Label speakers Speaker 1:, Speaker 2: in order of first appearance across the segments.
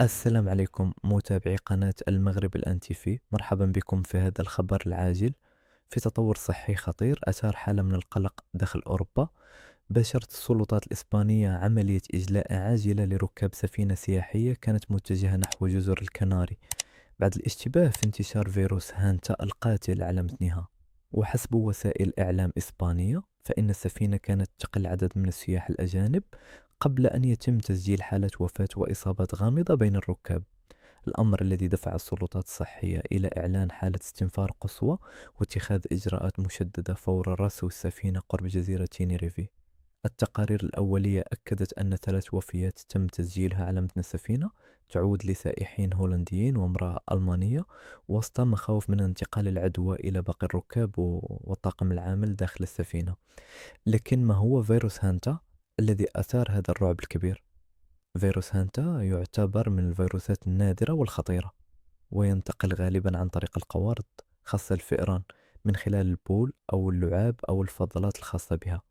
Speaker 1: السلام عليكم متابعي قناة المغرب الآن تيفي، مرحبا بكم في هذا الخبر العاجل. في تطور صحي خطير أثار حالة من القلق داخل أوروبا. باشرت السلطات الإسبانية عملية إجلاء عاجلة لركاب سفينة سياحية كانت متجهة نحو جزر الكناري بعد الاشتباه في انتشار فيروس هانتا القاتل على متنها. وحسب وسائل إعلام إسبانية فإن السفينة كانت تقل عدد من السياح الأجانب قبل أن يتم تسجيل حالة وفاة وإصابات غامضة بين الركاب، الأمر الذي دفع السلطات الصحية إلى إعلان حالة استنفار قصوى واتخاذ إجراءات مشددة فور رسو السفينة قرب جزيرة تينيريفي. التقارير الأولية أكدت أن 3 وفيات تم تسجيلها على متن السفينة تعود لسائحين هولنديين وامرأة ألمانية، وسط مخاوف من انتقال العدوى إلى باقي الركاب والطاقم العامل داخل السفينة. لكن ما هو فيروس هانتا الذي أثار هذا الرعب الكبير؟ فيروس هانتا يعتبر من الفيروسات النادرة والخطيرة، وينتقل غالبا عن طريق القوارض خاصة الفئران من خلال البول أو اللعاب أو الفضلات الخاصة بها،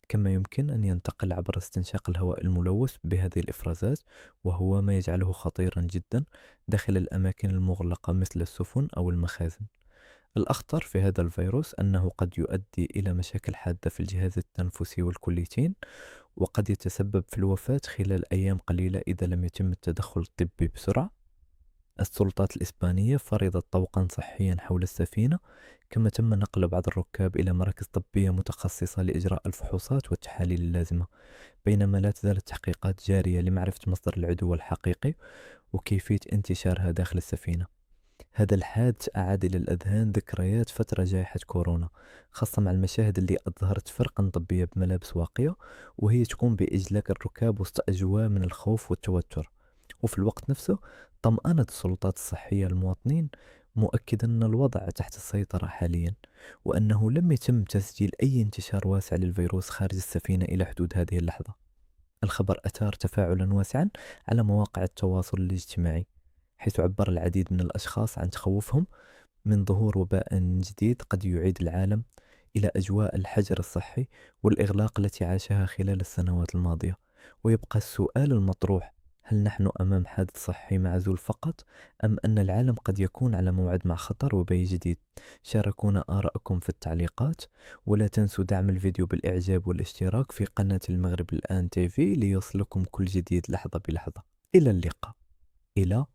Speaker 1: كما يمكن أن ينتقل عبر استنشاق الهواء الملوث بهذه الإفرازات، وهو ما يجعله خطيرا جدا داخل الأماكن المغلقة مثل السفن أو المخازن. الأخطر في هذا الفيروس أنه قد يؤدي إلى مشاكل حادة في الجهاز التنفسي والكليتين، وقد يتسبب في الوفاة خلال أيام قليلة إذا لم يتم التدخل الطبي بسرعة. السلطات الإسبانية فرضت طوقا صحيا حول السفينة، كما تم نقل بعض الركاب إلى مراكز طبية متخصصة لإجراء الفحوصات والتحاليل اللازمة، بينما لا تزال التحقيقات جارية لمعرفة مصدر العدوى الحقيقي وكيفية انتشارها داخل السفينة. هذا الحادث أعاد إلى الأذهان ذكريات فترة جائحة كورونا، خاصة مع المشاهد اللي أظهرت فرقا طبية بملابس واقية وهي تقوم بإجلاء الركاب وسط أجواء من الخوف والتوتر. وفي الوقت نفسه طمأنت السلطات الصحية المواطنين، مؤكدا أن الوضع تحت السيطرة حاليا، وأنه لم يتم تسجيل أي انتشار واسع للفيروس خارج السفينة إلى حدود هذه اللحظة. الخبر أثار تفاعلا واسعا على مواقع التواصل الاجتماعي، حيث عبر العديد من الأشخاص عن تخوفهم من ظهور وباء جديد قد يعيد العالم إلى أجواء الحجر الصحي والإغلاق التي عاشها خلال السنوات الماضية. ويبقى السؤال المطروح: هل نحن أمام حادث صحي معزول فقط، أم أن العالم قد يكون على موعد مع خطر وباء جديد؟ شاركونا آراءكم في التعليقات، ولا تنسوا دعم الفيديو بالإعجاب والاشتراك في قناة المغرب الآن تيفي ليصلكم كل جديد لحظة بلحظة. إلى اللقاء. إلى